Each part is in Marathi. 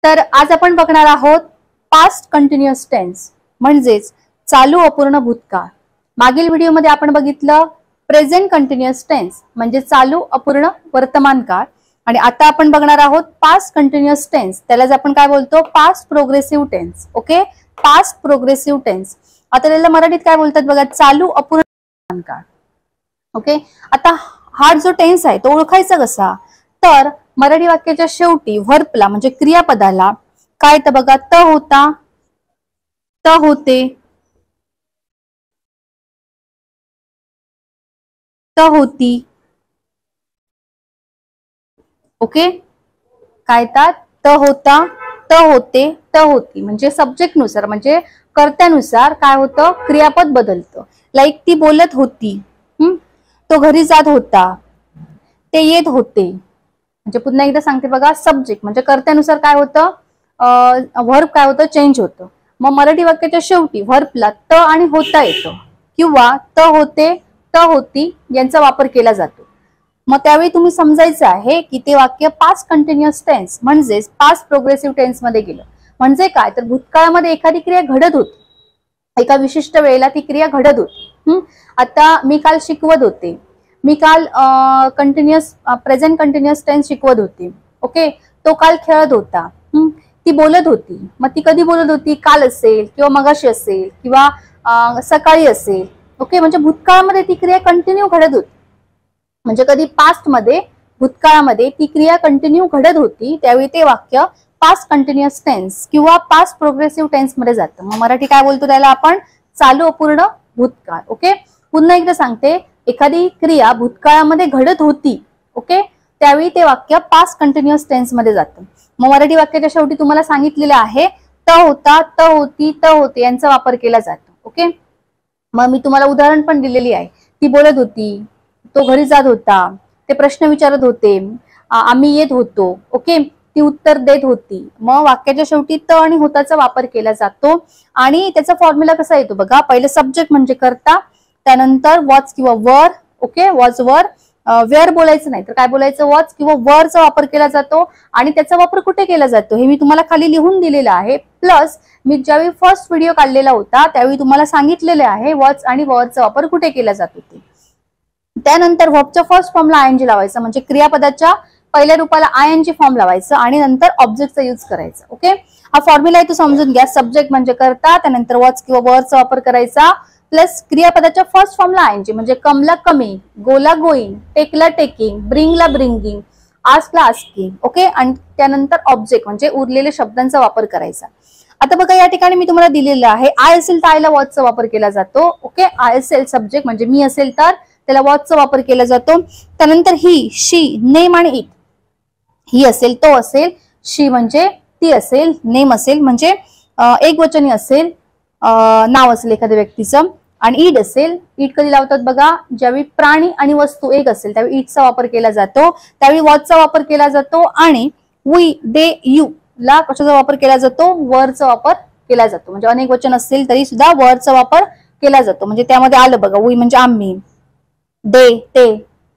तर आज आपण बघणार आहोत पास्ट कंटिन्युअस टेन्स म्हणजेच चालू अपूर्ण भूतकाळ। मागील व्हिडिओमध्ये आपण बघितलं प्रेझेंट कंटिन्युअस टेन्स म्हणजे चालू अपूर्ण वर्तमान काळ आणि आता आपण बघणार आहोत पास्ट कंटिन्युअस टेन्स, त्यालाच आपण काय बोलतो past progressive tense. Okay, past progressive tense. आता त्याला मराठीत काय बोलतात बघा, चालू अपूर्ण काळ। ओके, आता हा जो टेन्स आहे तो ओळखायचा कसा, तर मराठी वाक्याच्या शेवटी व्हर्बला म्हणजे क्रियापदाला काय तर बघा त होता, त होते, त होती। ओके, काय त होता, त होते, त होती म्हणजे सब्जेक्ट नुसार म्हणजे कर्त्यानुसार काय होतं क्रियापद बदलतं। लाईक ती बोलत होती, तो घरी जात होता, ते येत होते। म्हणजे पुन्हा एकदा सांगते बघा, सब्जेक्ट म्हणजे कर्त्यानुसार काय होतं व्हर्ब काय होतं चेंज होतं। मग मराठी वाक्याच्या शेवटी व्हर्बला त आणि होता येतो किंवा त होते, त होती यांचा वापर केला जातो। मग त्यावेळी तुम्ही समजायचं आहे की ते वाक्य पास्ट कंटिन्युअस टेन्स म्हणजेच पास्ट प्रोग्रेसिव्ह टेन्स मध्ये गेलं। म्हणजे काय तर भूतकाळामध्ये एखादी क्रिया घडत होती, एका विशिष्ट वेळेला ती क्रिया घडत होती। आता मी काल शिकवत होते, मी काल कंटिन्युअस प्रेझेंट कंटिन्युअस टेन्स शिकवत होते। ओके, तो काल खेळत होता, ती बोलत होती। मग ती कधी बोलत होती, काल असेल किंवा मगाशी असेल किंवा सकाळी असेल। ओके, म्हणजे भूतकाळामध्ये ती क्रिया कंटिन्यू घडत होती। म्हणजे कधी पास्ट मध्ये भूतकाळामध्ये ती क्रिया कंटिन्यू घडत होती, त्यावेळी ते वाक्य पास्ट कंटिन्युअस टेन्स किंवा पास्ट प्रोग्रेसिव्ह टेन्स मध्ये जातं। मग मराठी काय बोलतो त्याला आपण चालू अपूर्ण भूतकाळ। ओके, पुन्हा एकदा सांगते, एखादी क्रिया भूतकाळामध्ये घडत होती, ओके, त्यावेळी ते वाक्य पास्ट कंटिन्युअस टेन्स मध्ये जातं। मग मराठी वाक्याच्या शेवटी तुम्हाला सांगितलेलं आहे त होता, त होती, त होते यांचा वापर केला जातो। ओके, मग मी तुम्हाला उदाहरण पण दिलेली आहे, ती बोलत होती, तो घरी जात होता, ते प्रश्न विचारत होते, आम्ही येत होतो। ओके, ती उत्तर देत होती। मग वाक्याच्या शेवटी त आणि होताचा वापर केला जातो आणि त्याचा फॉर्म्युला कसा येतो बघा, पहिले सब्जेक्ट म्हणजे कर्ता, त्यानंतर वॉच किंवा वर। ओके, वॉच वर, वेअर बोलायचं नाही तर काय बोलायचं वॉच किंवा वरचा वापर केला जातो आणि त्याचा वापर कुठे केला जातो हे मी तुम्हाला खाली लिहून दिलेलं आहे। प्लस मी ज्यावेळी फर्स्ट व्हिडिओ काढलेला होता त्यावेळी तुम्हाला सांगितलेले आहे वॉच आणि वरचा वापर कुठे केला जातो ते। त्यानंतर व्हर्बच्या फर्स्ट फॉर्मला आयएनजी लावायचा म्हणजे क्रियापदाच्या पहिल्या रूपाला आयएनजी फॉर्म लावायचं आणि नंतर ऑब्जेक्टचा यूज करायचा। ओके, हा फॉर्म्युला आहे तो समजून घ्या। सब्जेक्ट म्हणजे कर्ता, त्यानंतर वॉच किंवा वरचा वापर करायचा, प्लस क्रियापदाच्या फर्स्ट फॉर्मला आयएनजी म्हणजे कमला कमिंग, गोला गोईंग, टेकला टेकिंग, ब्रिंगला ब्रिंगिंग, आस्कला आस्किंग। ओके, आणि त्यानंतर ऑब्जेक्ट म्हणजे उरलेल्या शब्दांचा वापर करायचा। आता बघा या ठिकाणी मी तुम्हाला दिलेलं आहे, आय असेल तर आयला वॉचचा वापर केला जातो। ओके, आय असेल सब्जेक्ट म्हणजे मी असेल तर त्याला वॉचचा वापर केला जातो। त्यानंतर ही, शी, नेम आणि इट, ही असेल तो असेल, शी म्हणजे ती असेल, नेम असेल म्हणजे एक वचनी असेल, नाव असेल एखाद्या व्यक्तीचं, आणि ईड असेल, ईड कधी लावतात बघा ज्यावेळी प्राणी आणि वस्तू एक असेल त्यावेळी ईडचा वापर केला जातो, त्यावेळी वॉचचा वापर केला जातो। आणि वी, दे, यू ला कशाचा वापर केला जातो, वरचा वापर केला जातो। म्हणजे अनेक वचन असेल तरी सुद्धा वरचा वापर केला जातो। म्हणजे त्यामध्ये आलं बघा, वी म्हणजे आम्ही, दे ते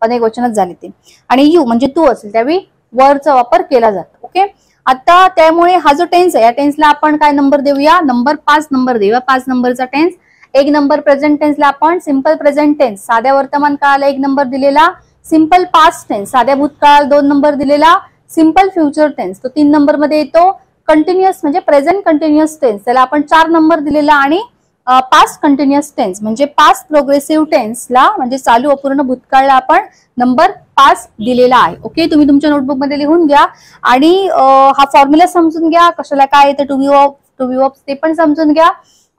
अनेक वचनच झाले ते, आणि यू म्हणजे तू असेल त्यावेळी वरचा वापर केला जातो। ओके, आता त्यामुळे हा जो टेन्स आहे या टेन्सला आपण काय नंबर देऊया, नंबर 5 नंबर देऊया। 5 नंबरचा टेन्स। 1 नंबर प्रेझेंट टेन्सला आपण सिंपल प्रेझेंट टेन्स, साध्या वर्तमान काळाला 1 नंबर दिलेला, सिंपल पास्ट टेन्स साध्या भूतकाळाला 2 नंबर दिलेला, सिंपल फ्युचर टेन्स तो 3 नंबर मध्ये येतो, कंटिन्युअस म्हणजे प्रेझेंट कंटिन्युअस टेन्स त्याला आपण 4 नंबर दिलेला, आणि पास्ट कंटिन्युअस टेन्स म्हणजे पास्ट प्रोग्रेसिव्ह टेन्सला म्हणजे चालू अपूर्ण भूतकाळला आपण नंबर 5 दिलेला आहे। ओके, तुम्ही तुमच्या नोटबुक मध्ये लिहून घ्या आणि हा फॉर्म्युला समजून घ्या, कशाला काय येतं टू बी वर्ब्स ते पण समजून घ्या,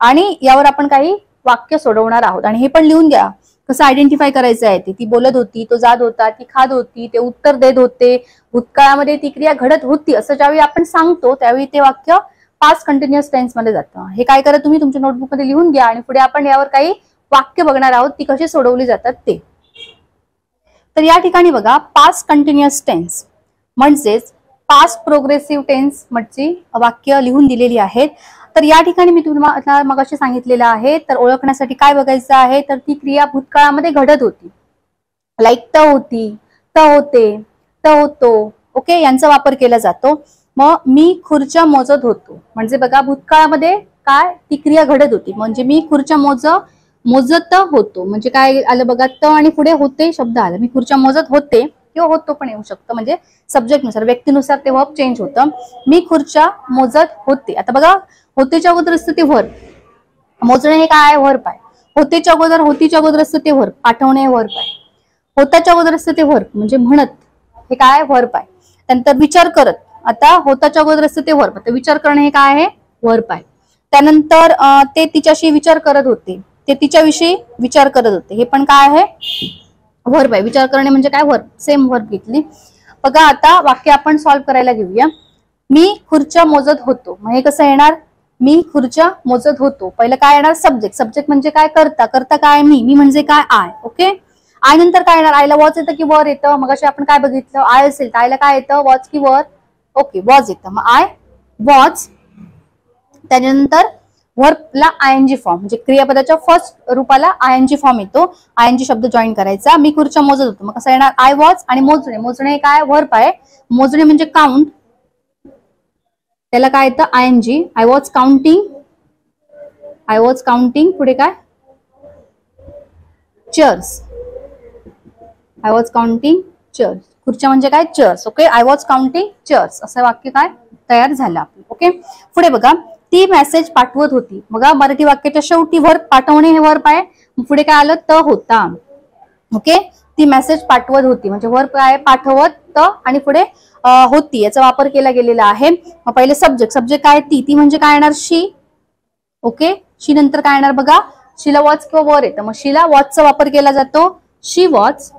आणि यावर आपण काही वाक्य सोडवणार आहोत। आणि हे पण लिहून घ्या कसं आयडेंटिफाय करायचं आहे ते, ती बोलत होती, तो जात होता, ती खात होती, ते उत्तर देत होते, भूतकाळामध्ये ती क्रिया घडत होती असं ज्यावेळी आपण सांगतो त्यावेळी ते वाक्य पास्ट कंटिन्युअस टेन्स मध्ये जातं। हे काय करा तुम्ही तुमच्या नोटबुक मध्ये लिहून घ्या आणि पुढे आपण यावर काही वाक्य बघणार आहोत ती कशी सोडवली जातात ते। तर या ठिकाणी बघा पास्ट कंटिन्युअस टेन्स म्हणजेच पास्ट प्रोग्रेसिव्ह टेन्स म्हणजे वाक्य लिहून दिलेली आहेत। तर या ठिकाणी मी तुम्हाला मगाशी सांगितलेलं आहे, तर ओळखण्यासाठी काय बघायचं आहे, तर ती क्रिया भूतकाळामध्ये घडत होती, लाईक त होती, त होते, त होतो। ओके, यांचा वापर केला जातो। मग मी खुर्च्या मोजत होतो, म्हणजे बघा भूतकाळामध्ये काय ती क्रिया घडत होती, म्हणजे मी खुर्च्या मोजत होतो, म्हणजे काय आलं बघा, त आणि पुढे होते शब्द आला. मी खुर्च्या मोजत होते किंवा होतो पण येऊ शकतं, म्हणजे सब्जेक्टनुसार व्यक्तीनुसार ते वर्ब चेंज होतं. मी खुर्च्या मोजत होते. आता बघा होतेच्या अगोदर असतं ते वर्ब, मोजणे हे काय वर्ब आहे. होतेच्या अगोदर होतीच्या अगोदर असतं ते वर्ब, पाठवणे हे वर्ब आहे. होताच्या अगोदर असतं ते वर्ब म्हणजे म्हणत, हे काय वर्ब आहे. त्यानंतर विचार करत, आता होताच्या अगोदर असतं ते वर्ब, आता विचार करणे हे काय आहे वर्ब आहे. त्यानंतर ते तिच्याशी विचार करत होते, ते तिच्याविषयी विचार करत होते, हे पण काय आहे वर्ब आहे. विचार करणे म्हणजे काय वर्ब, सेम वर्ब घेतली. बघा आता वाक्य आपण सॉल्व्ह करायला घेऊया. मी खुर्च्या मोजत होतो, मग हे कसं येणार, मी खुर्च्या मोजत होतो. पहिलं काय येणार सब्जेक्ट, सब्जेक्ट म्हणजे काय करता, करता काय मी म्हणजे काय आय. ओके, आय नंतर काय येणार, आयला वॉच येतं की वर येतं, मग अशी आपण काय बघितलं आय असेल तर आयला काय येतं वॉच की वर. ओके, वॉच येतं, मग आय वॉच. त्याच्यानंतर वर्बला आयएनजी फॉर्म, म्हणजे क्रियापदाच्या फर्स्ट रूपाला आयएनजी फॉर्म येतो, आयएनजी शब्द जॉईन करायचा. मी खुर्च्या मोजत होतो, मग कसं येणार आय वॉच. आणि मोजणे, मोजणे काय वर्ब आहे, मोजणे म्हणजे काउंट, त्याला काय येतं I N G. I was counting, I was counting, पुढे काय chairs, I was counting chairs. खुर्च्या म्हणजे काय chairs. Okay, I was counting chairs, असं वाक्य काय तयार झालं आपलं. ओके, पुढे बघा ती मेसेज पाठवत होती. बघा मराठी वाक्याच्या शेवटी वर्ब, पाठवणे हे वर्ब आहे. पुढे काय आलं त होता. ओके, ती मेसेज पाठवत होती म्हणजे वर्ब काय पाठवत, त आणि पुढे होती याचा वापर केला गेलेला आहे. मग पहिले सब्जेक्ट, सब्जेक्ट काय ती म्हणजे काय येणार शी. ओके, शी नंतर काय येणार बघा, शीला वॉच किंवा वर येतं, मग शीला वॉचचा वापर केला जातो, शी वॉच.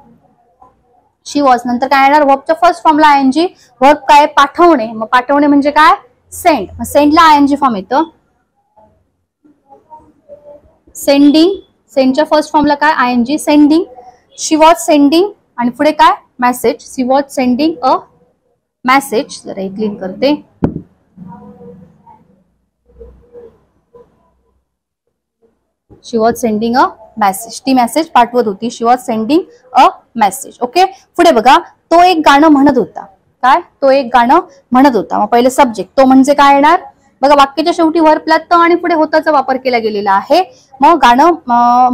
शी वॉच नंतर काय येणार वर्बच्या फर्स्ट फॉर्मला आयएनजी. वर्ब काय पाठवणे, मग पाठवणे म्हणजे काय सेंड, मग सेंडला आयएनजी फॉर्म येतं सेंडिंग. सेंडच्या फर्स्ट फॉर्मला काय ING sending. She was sending आणि पुढे काय message, she was sending a message. जरा हे क्लीन करते. She was sending a message, ती मेसेज पाठवत होती, she was sending a message. Okay, पुढे बघा तो एक गाणं म्हणत होता. काय तो एक गाणं म्हणत होता, मग पहिले सब्जेक्ट, तो म्हणजे काय येणार बघा वाक्याच्या शेवटी वर्बला त आणि पुढे होताचा वापर केला गेलेला आहे. मग गाणं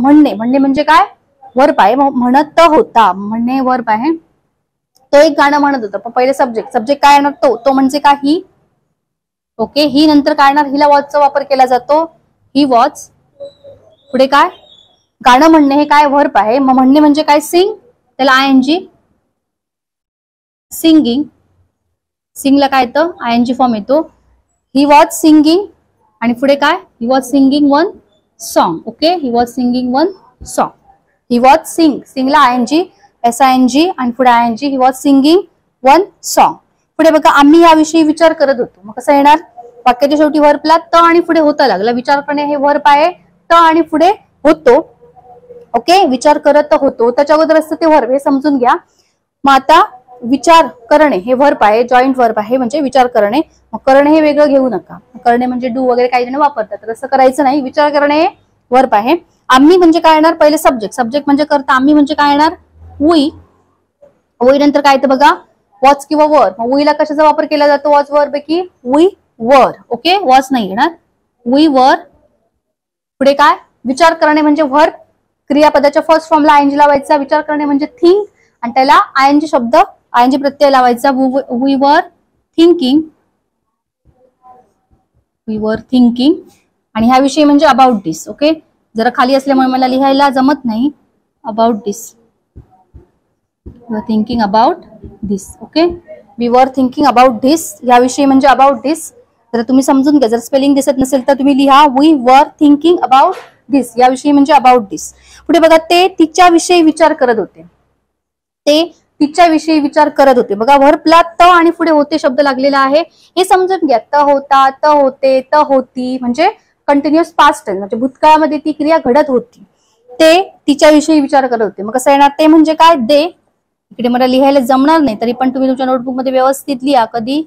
म्हणणे, म्हणणे म्हणजे काय वर्ब आहे, मग म्हणत होता, म्हणणे वर्ब आहे. तो एक गाणं म्हणत होता, पण पहिले सब्जेक्ट, सब्जेक्ट काय येणार तो म्हणजे काय ही. ओके, ही नंतर काय येणार हिला वॉचचा वापर केला जातो, ही वॉच. पुढे काय गाणं म्हणणे हे काय वर्ब आहे, मग म्हणणे म्हणजे काय सिंग, त्याला आयएनजी सिंगिंग. सिंगला काय येतं आयएनजी फॉर्म येतो. ही वॉज सिंगिंग आणि पुढे काय he was singing one song. Okay, he was singing one song. He was saying, Singla आयएनजी SING आणि पुढे आयएनजी. He was singing one song. पुढे बघा आम्ही याविषयी विचार करत होतो, मग कसं येणार वाक्याच्या शेवटी वर्बला त आणि पुढे होता लागला. विचार करणे हे वर्ब आहे, त आणि पुढे होतो. ओके, विचार करत होतो, त्याच्या अगोदर असतं ते वर्ब, हे समजून घ्या. मग आता विचार करणे हे वर्ब आहे, जॉईंट वर्ब आहे म्हणजे विचार करणे. मग करणे हे वेगळं घेऊ नका, करणे म्हणजे डू वगैरे काही जण वापरतात, तर असं करायचं नाही. विचार करणे हे वर्ब आहे. आम्ही म्हणजे काय येणार पहिले सब्जेक्ट, सब्जेक्ट म्हणजे करता, आम्ही म्हणजे काय येणार वी. वी नंतर काय येतं बघा वॉच किंवा वर, मग वीला कशाचा वापर केला जातो वॉच वर पैकी वी वर. ओके, वॉच नाही येणार वी वर. पुढे काय विचार करणे म्हणजे वर्ब, क्रियापदाच्या फर्स्ट फॉर्मला आयएनजी लावायचा. विचार करणे म्हणजे थिंक आणि त्याला आयएनजी शब्द आयएनजी प्रत्यय लावायचा. We were thinking, we were thinking. आणि ह्याविषयी म्हणजे अबाउट दिस. ओके, जरा खाली असल्यामुळे मला लिहायला जमत नाही. About this, we were thinking about this. Okay, we were thinking about this, याविषयी म्हणजे अबाउट दिस. जर तुम्ही समजून घ्या, जर स्पेलिंग दिसत नसेल तर तुम्ही लिहा we were thinking about this, याविषयी म्हणजे अबाउट दिस. पुढे बघा ते तिच्याविषयी विचार करत होते, ते तिच्याविषयी विचार करत होते. बघा वर्बला त आणि पुढे होते शब्द लागलेला आहे, हे समजून घ्या. त होता, त होते, त होती म्हणजे कंटिन्युअस पास्ट टेन्स, म्हणजे भूतकाळामध्ये ती क्रिया घडत होती. ते तिच्याविषयी विचार करत होते, मग कसं येणार ते म्हणजे काय दे. इकडे मला लिहायला जमणार नाही, तरी पण तुम्ही तुमच्या नोटबुक मध्ये व्यवस्थित लिहा. कधी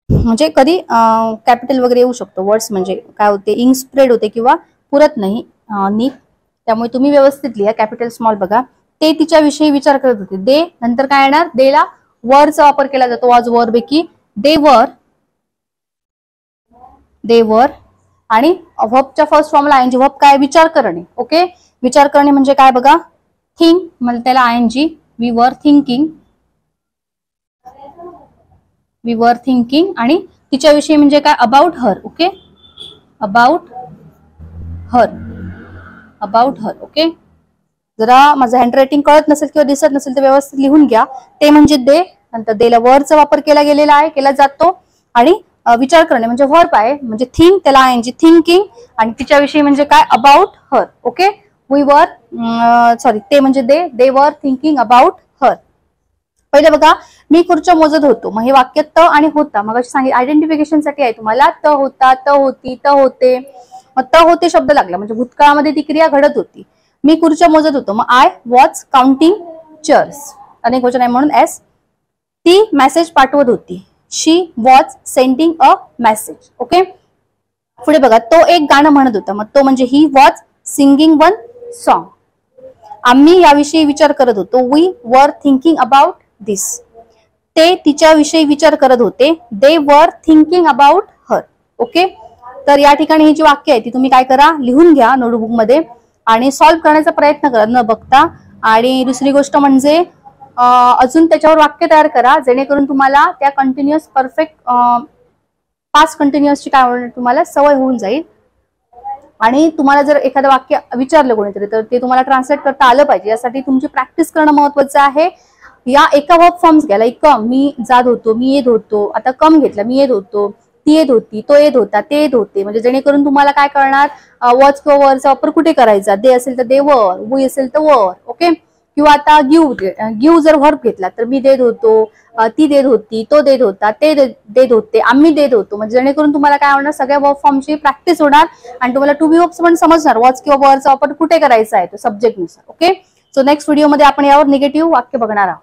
म्हणजे कधी कॅपिटल वगैरे येऊ शकतो वर्ड्स, म्हणजे काय होते इंक स्प्रेड होते किंवा पुरत नाही नीट, त्यामुळे तुम्ही व्यवस्थित लिहा. कॅपिटल स्मॉल बघा. ते तिच्याविषयी विचार करत होते. दे नंतर काय येणार देला वरचा वापर केला जातो वॉज वर पैकी. दे वर आणि व्हर्बच्या फर्स्ट फॉर्मला आयएनजी. व्हर्ब काय? विचार करणे. ओके, विचार करणे म्हणजे काय बघा, थिंक म्हणजे त्याला आयएनजी. वी वर थिंकिंग आणि तिच्याविषयी म्हणजे काय? About her. Okay, about her. Okay, जरा माझं हँडरायटिंग कळत नसेल किंवा दिसत नसेल तर व्यवस्थित लिहून घ्या. ते म्हणजे दे, नंतर देला वरचा वापर केला जातो आणि विचार करणे म्हणजे व्हर्ब आहे, म्हणजे थिंक त्याला आयएनजी थिंकिंग आणि तिच्याविषयी म्हणजे काय? About her. ओके, ते म्हणजे दे वर थिंकिंग अबाउट हर. पहिले बघा, मी खुर्च्या मोजत होतो. मग हे वाक्य त आणि होता मग सांगितलं आयडेंटिफिकेशन साठी आहे तुम्हाला. त होता, त होती, त होते. मग त होते शब्द लागला म्हणजे भूतकाळामध्ये ती क्रिया घडत होती. मी खुर्च्या मोजत होतो. मग आय वॉज काउंटिंग चेअर्स, अनेक वचन आहे म्हणून एस. ती मेसेज पाठवत होती. She was sending a message. Okay, पुढे बघा, तो एक गाणं म्हणत होता. मग तो म्हणजे he was singing one song. आम्ही याविषयी विचार करत होतो. वी वर थिंकिंग अबाउट दिस. ते तिच्याविषयी विचार करत होते. दे वर थिंकिंग अबाउट हर. ओके, तर या ठिकाणी ही जी वाक्य आहे ती तुम्ही काय करा, लिहून घ्या नोटबुक मध्ये आणि सॉल्व्ह करण्याचा प्रयत्न करा न बघता. आणि दुसरी गोष्ट म्हणजे अजून त्याच्यावर वाक्य तयार करा जेणेकरून तुम्हाला त्या कंटिन्युअस परफेक्ट पास्ट कंटिन्युअसची काय होणार तुम्हाला सवय होऊन जाईल. आणि तुम्हाला जर एखादं वाक्य विचारलं कोणीतरी तर ते तुम्हाला ट्रान्सलेट करता आलं पाहिजे. यासाठी तुमची प्रॅक्टिस करणं महत्वाचं आहे. या एका वर्ब फॉर्म्स घ्या, लाईक कम मी जात होतो, मी येत होतो. आता कम घेतला, मी येत होतो, ती येत होती, तो येत होता, ते येत होते. म्हणजे जेणेकरून तुम्हाला काय कळणार वॉच किंवा वरचा वापर कुठे करायचा. दे असेल तर दे वर, वी असेल तर वर. ओके, किंवा आता गिव्ह जर व्हर्ब घेतला तर मी देत होतो, ती देत होती, तो देत होता, ते देत होते, आम्ही देत होतो. म्हणजे जेणेकरून तुम्हाला काय होणार सगळ्या वर्ब फॉर्मची प्रॅक्टिस होणार आणि तुम्हाला टू बी वर्ब्स पण समजणार वॉच किंवा वरचा वापर कुठे करायचा आहे तो सब्जेक्ट नुसार. ओके, सो नेक्स्ट व्हिडिओमध्ये आपण यावर निगेटिव्ह वाक्य बघणार आहोत.